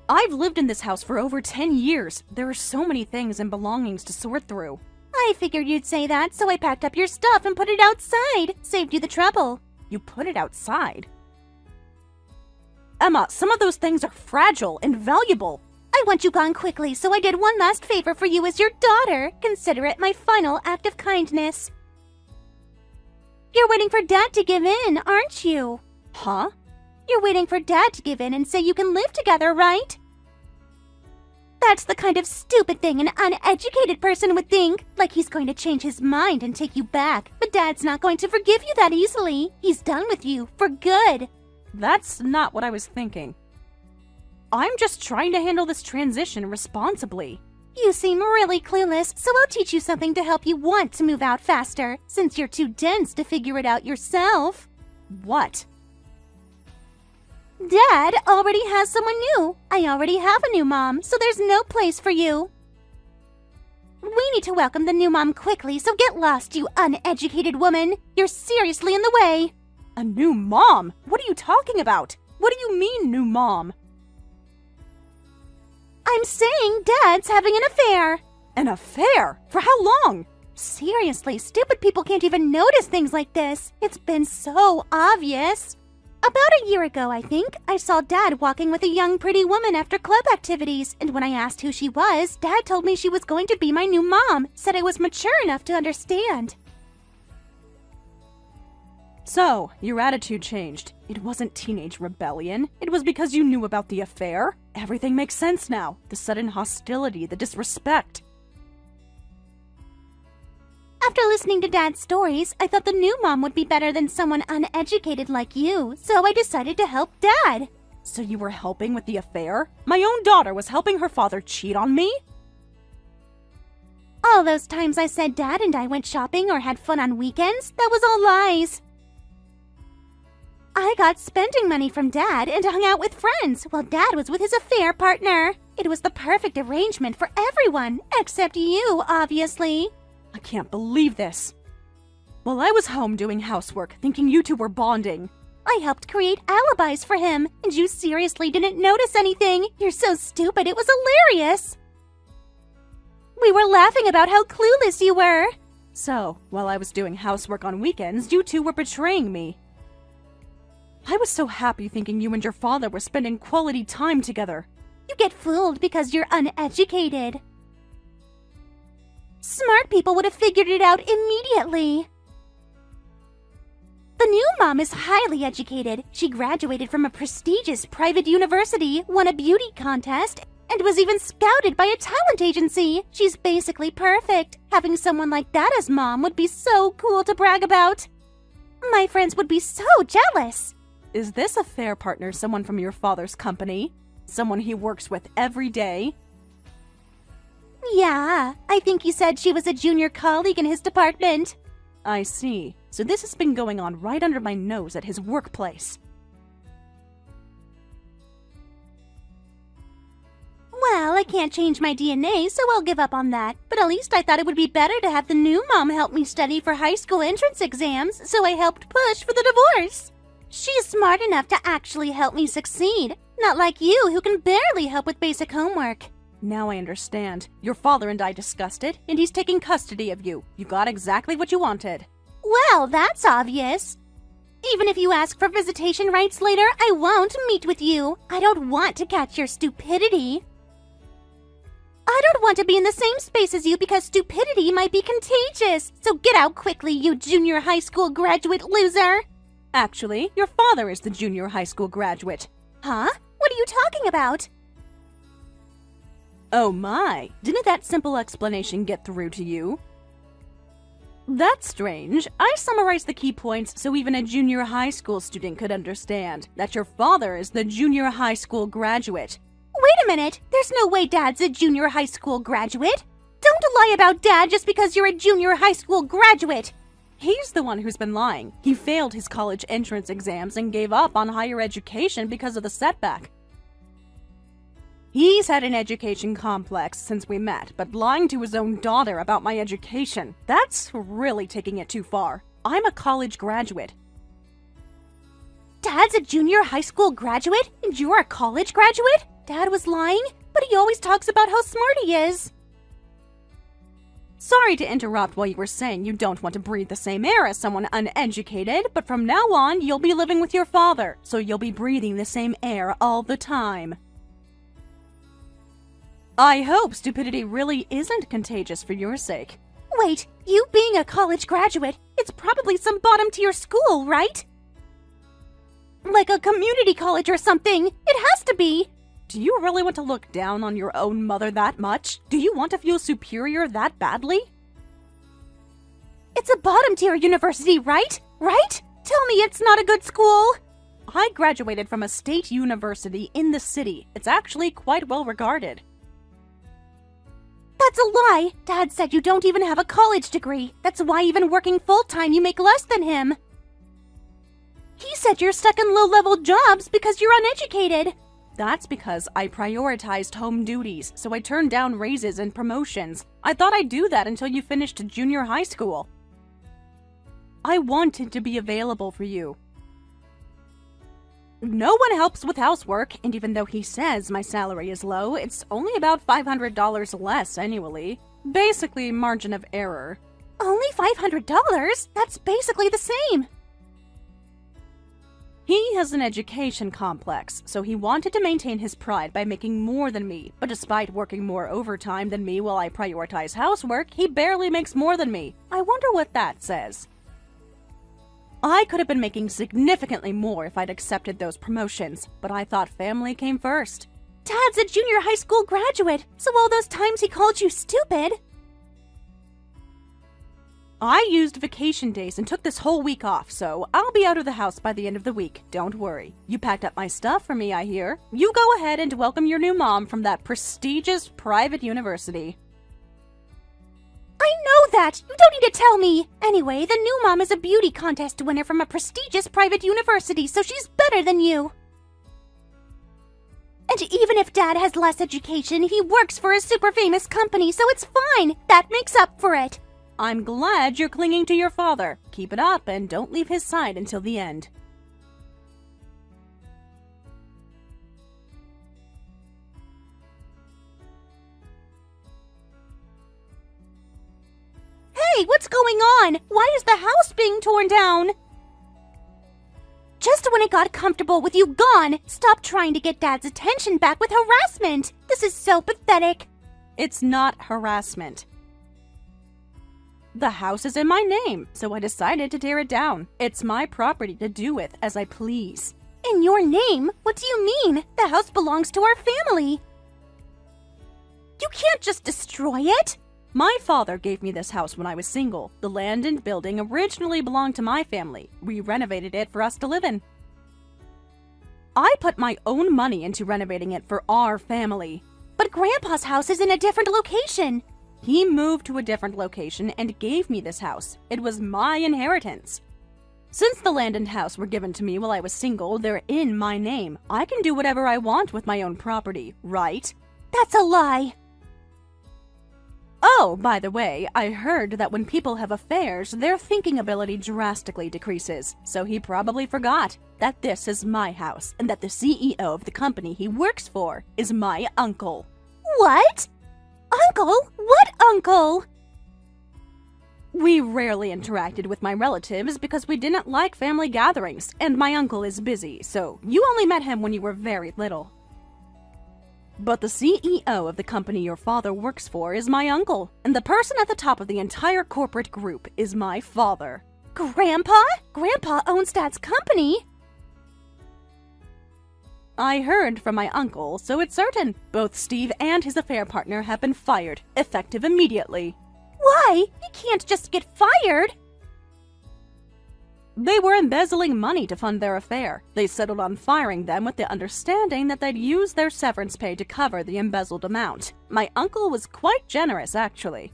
I've lived in this house for over 10 years. There are so many things and belongings to sort through. I figured you'd say that, so I packed up your stuff and put it outside. Saved you the trouble. You put it outside? Emma, some of those things are fragile and valuable. I want you gone quickly, so I did one last favor for you as your daughter. Consider it my final act of kindness. You're waiting for Dad to give in, aren't you? Huh? You're waiting for Dad to give in and say you can live together, right? That's the kind of stupid thing an uneducated person would think. Like he's going to change his mind and take you back. But Dad's not going to forgive you that easily. He's done with you, for good. That's not what I was thinking. I'm just trying to handle this transition responsibly. You seem really clueless, so I'll teach you something to help you want to move out faster, since you're too dense to figure it out yourself. What? Dad already has someone new. I already have a new mom, so there's no place for you. We need to welcome the new mom quickly, so get lost, you uneducated woman. You're seriously in the way. A new mom? What are you talking about? What do you mean, new mom? I'm saying Dad's having an affair. An affair? For how long? Seriously, stupid people can't even notice things like this. It's been so obvious. About a year ago, I think, I saw Dad walking with a young pretty woman after club activities, and when I asked who she was, Dad told me she was going to be my new mom, said I was mature enough to understand. So, your attitude changed. It wasn't teenage rebellion. It was because you knew about the affair. Everything makes sense now. The sudden hostility, the disrespect. After listening to Dad's stories, I thought the new mom would be better than someone uneducated like you, so I decided to help Dad. So you were helping with the affair? My own daughter was helping her father cheat on me? All those times I said Dad and I went shopping or had fun on weekends, that was all lies. I got spending money from Dad and hung out with friends while Dad was with his affair partner. It was the perfect arrangement for everyone, except you, obviously. I can't believe this. While I was home doing housework, thinking you two were bonding, I helped create alibis for him, and you seriously didn't notice anything. You're so stupid, it was hilarious. We were laughing about how clueless you were. So, while I was doing housework on weekends, you two were betraying me. I was so happy thinking you and your father were spending quality time together. You get fooled because you're uneducated. Smart people would have figured it out immediately. The new mom is highly educated. She graduated from a prestigious private university, won a beauty contest, and was even scouted by a talent agency. She's basically perfect. Having someone like that as mom would be so cool to brag about. My friends would be so jealous. Is this affair partner someone from your father's company? Someone he works with every day? Yeah, I think he said she was a junior colleague in his department. I see. So this has been going on right under my nose at his workplace. Well, I can't change my DNA, so I'll give up on that. But at least I thought it would be better to have the new mom help me study for high school entrance exams, so I helped push for the divorce. She's smart enough to actually help me succeed, not like you who can barely help with basic homework. Now I understand. Your father and I discussed it, and he's taking custody of you. You got exactly what you wanted. Well, that's obvious. Even if you ask for visitation rights later, I won't meet with you. I don't want to catch your stupidity. I don't want to be in the same space as you because stupidity might be contagious. So get out quickly, you junior high school graduate loser. Actually, your father is the junior high school graduate. Huh? What are you talking about? Oh my, didn't that simple explanation get through to you? That's strange. I summarized the key points so even a junior high school student could understand that your father is the junior high school graduate. Wait a minute, there's no way Dad's a junior high school graduate. Don't lie about Dad just because you're a junior high school graduate. He's the one who's been lying. He failed his college entrance exams and gave up on higher education because of the setback. He's had an education complex since we met, but lying to his own daughter about my education, that's really taking it too far. I'm a college graduate. Dad's a junior high school graduate and you're a college graduate? Dad was lying, but he always talks about how smart he is. Sorry to interrupt while you were saying you don't want to breathe the same air as someone uneducated, but from now on, you'll be living with your father, so you'll be breathing the same air all the time. I hope stupidity really isn't contagious for your sake. Wait, you being a college graduate, it's probably some bottom-tier school, right? Like a community college or something. It has to be. Do you really want to look down on your own mother that much? Do you want to feel superior that badly? It's a bottom-tier university, right? Right? Tell me it's not a good school. I graduated from a state university in the city. It's actually quite well regarded. That's a lie! Dad said you don't even have a college degree. That's why even working full-time you make less than him. He said you're stuck in low-level jobs because you're uneducated. That's because I prioritized home duties, so I turned down raises and promotions. I thought I'd do that until you finished junior high school. I wanted to be available for you. No one helps with housework, and even though he says my salary is low, it's only about $500 less annually. Basically, margin of error. Only $500? That's basically the same. He has an education complex, so he wanted to maintain his pride by making more than me. But despite working more overtime than me while I prioritize housework, he barely makes more than me. I wonder what that says. I could have been making significantly more if I'd accepted those promotions, but I thought family came first. Dad's a junior high school graduate, so all those times he called you stupid. I used vacation days and took this whole week off, so I'll be out of the house by the end of the week. Don't worry. You packed up my stuff for me, I hear. You go ahead and welcome your new mom from that prestigious private university. I know that! You don't need to tell me! Anyway, the new mom is a beauty contest winner from a prestigious private university, so she's better than you. And even if Dad has less education, he works for a super famous company, so it's fine! That makes up for it! I'm glad you're clinging to your father. Keep it up and don't leave his side until the end. Hey, what's going on? Why is the house being torn down? Just when it got comfortable with you gone, stop trying to get Dad's attention back with harassment. This is so pathetic. It's not harassment. The house is in my name, so I decided to tear it down. It's my property to do with as I please. In your name? What do you mean? The house belongs to our family. You can't just destroy it. My father gave me this house when I was single. The land and building originally belonged to my family. We renovated it for us to live in. I put my own money into renovating it for our family. But Grandpa's house is in a different location. He moved to a different location and gave me this house. It was my inheritance. Since the land and house were given to me while I was single, they're in my name. I can do whatever I want with my own property, right? That's a lie. Oh, by the way, I heard that when people have affairs, their thinking ability drastically decreases. So he probably forgot that this is my house and that the CEO of the company he works for is my uncle. What? Uncle? What uncle? We rarely interacted with my relatives because we didn't like family gatherings, and my uncle is busy, so you only met him when you were very little. But the CEO of the company your father works for is my uncle, and the person at the top of the entire corporate group is my father. Grandpa? Grandpa owns Dad's company. I heard from my uncle, so it's certain. Both Steve and his affair partner have been fired, effective immediately. Why? He can't just get fired. They were embezzling money to fund their affair. They settled on firing them with the understanding that they'd use their severance pay to cover the embezzled amount. My uncle was quite generous, actually.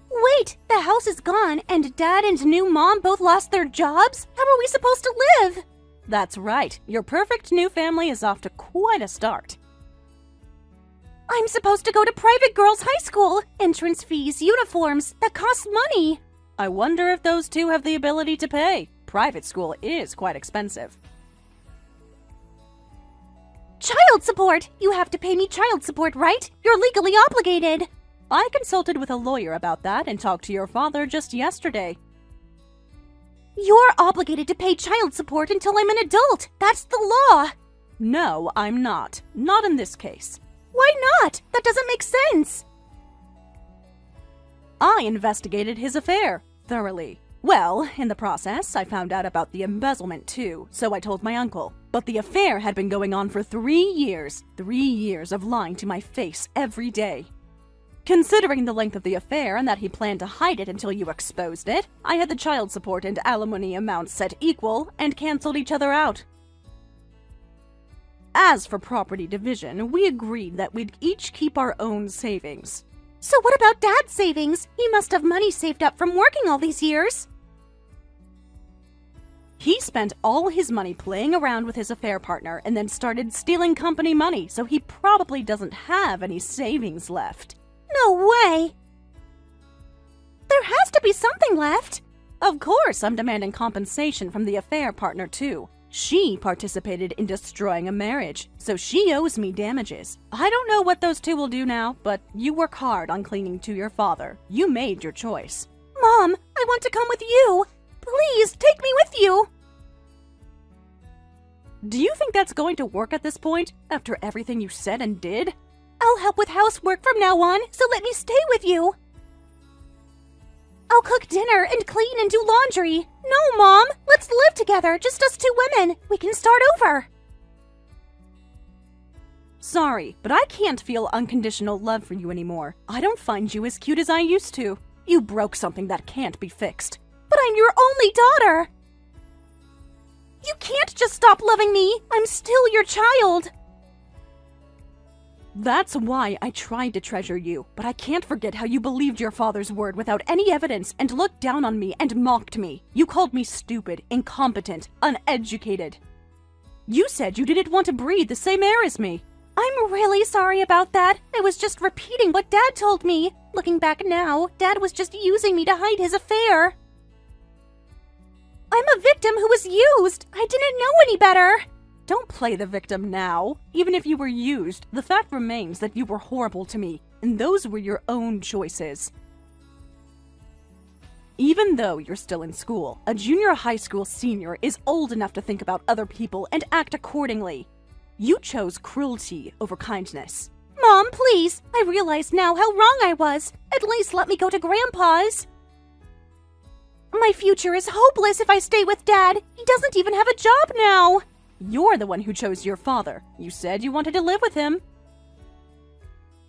Wait, the house is gone, and Dad and new mom both lost their jobs? How are we supposed to live? That's right. Your perfect new family is off to quite a start. I'm supposed to go to private girls' high school. Entrance fees, uniforms, that costs money. I wonder if those two have the ability to pay. Private school is quite expensive. Child support! You have to pay me child support, right? You're legally obligated. I consulted with a lawyer about that and talked to your father just yesterday. You're obligated to pay child support until I'm an adult. That's the law. No, I'm not. Not in this case. Why not? That doesn't make sense. I investigated his affair thoroughly. Well, in the process, I found out about the embezzlement too, so I told my uncle. But the affair had been going on for 3 years. 3 years of lying to my face every day. Considering the length of the affair and that he planned to hide it until you exposed it, I had the child support and alimony amounts set equal and canceled each other out. As for property division, we agreed that we'd each keep our own savings. So what about Dad's savings? He must have money saved up from working all these years. He spent all his money playing around with his affair partner and then started stealing company money, so he probably doesn't have any savings left. No way! There has to be something left. Of course, I'm demanding compensation from the affair partner too. She participated in destroying a marriage, so she owes me damages. I don't know what those two will do now, but you work hard on clinging to your father. You made your choice. Mom, I want to come with you. Please, take me with you. Do you think that's going to work at this point, after everything you said and did? I'll help with housework from now on, so let me stay with you. I'll cook dinner and clean and do laundry. No, Mom, let's live together, just us two women. We can start over. Sorry, but I can't feel unconditional love for you anymore. I don't find you as cute as I used to. You broke something that can't be fixed. But I'm your only daughter. You can't just stop loving me. I'm still your child. That's why I tried to treasure you, but I can't forget how you believed your father's word without any evidence and looked down on me and mocked me. You called me stupid, incompetent, uneducated. You said you didn't want to breathe the same air as me. I'm really sorry about that. I was just repeating what Dad told me. Looking back now, Dad was just using me to hide his affair. I'm a victim who was used. I didn't know any better. Don't play the victim now. Even if you were used, the fact remains that you were horrible to me, and those were your own choices. Even though you're still in school, a junior high school senior is old enough to think about other people and act accordingly. You chose cruelty over kindness. Mom, please. I realize now how wrong I was. At least let me go to Grandpa's. My future is hopeless if I stay with Dad. He doesn't even have a job now. You're the one who chose your father. You said you wanted to live with him.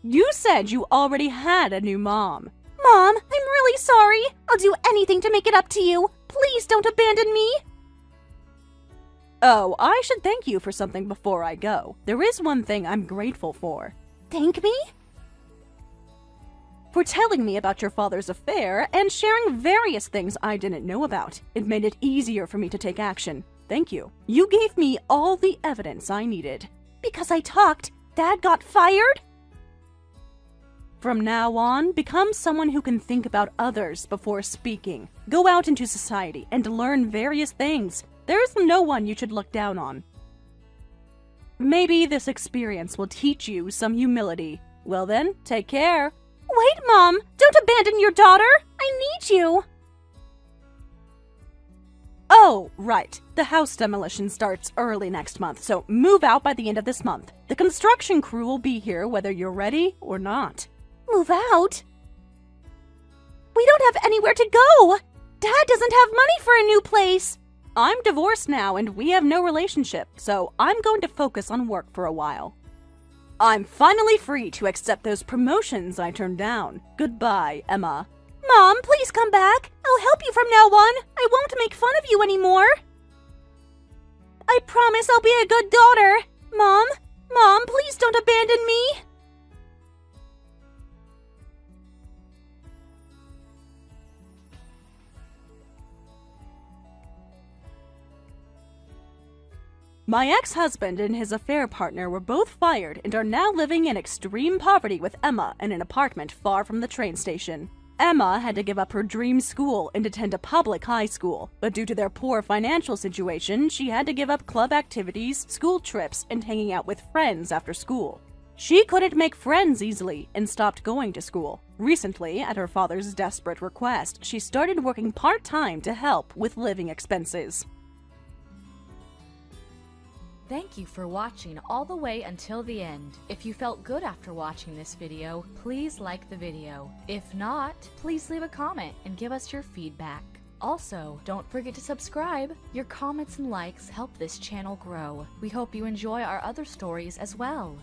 You said you already had a new mom. Mom, I'm really sorry. I'll do anything to make it up to you. Please don't abandon me. Oh, I should thank you for something before I go. There is one thing I'm grateful for. Thank me? For telling me about your father's affair and sharing various things I didn't know about. It made it easier for me to take action. Thank you. You gave me all the evidence I needed. Because I talked, Dad got fired? From now on, become someone who can think about others before speaking. Go out into society and learn various things. There is no one you should look down on. Maybe this experience will teach you some humility. Well then, take care. Wait, Mom! Don't abandon your daughter! I need you! Oh, right. The house demolition starts early next month, so move out by the end of this month. The construction crew will be here whether you're ready or not. Move out? We don't have anywhere to go! Dad doesn't have money for a new place! I'm divorced now and we have no relationship, so I'm going to focus on work for a while. I'm finally free to accept those promotions I turned down. Goodbye, Emma. Mom, please come back. I'll help you from now on. I won't make fun of you anymore. I promise I'll be a good daughter. Mom, please don't abandon me. My ex-husband and his affair partner were both fired and are now living in extreme poverty with Emma in an apartment far from the train station. Emma had to give up her dream school and attend a public high school, but due to their poor financial situation, she had to give up club activities, school trips, and hanging out with friends after school. She couldn't make friends easily and stopped going to school. Recently, at her father's desperate request, she started working part-time to help with living expenses. Thank you for watching all the way until the end. If you felt good after watching this video, please like the video. If not, please leave a comment and give us your feedback. Also, don't forget to subscribe. Your comments and likes help this channel grow. We hope you enjoy our other stories as well.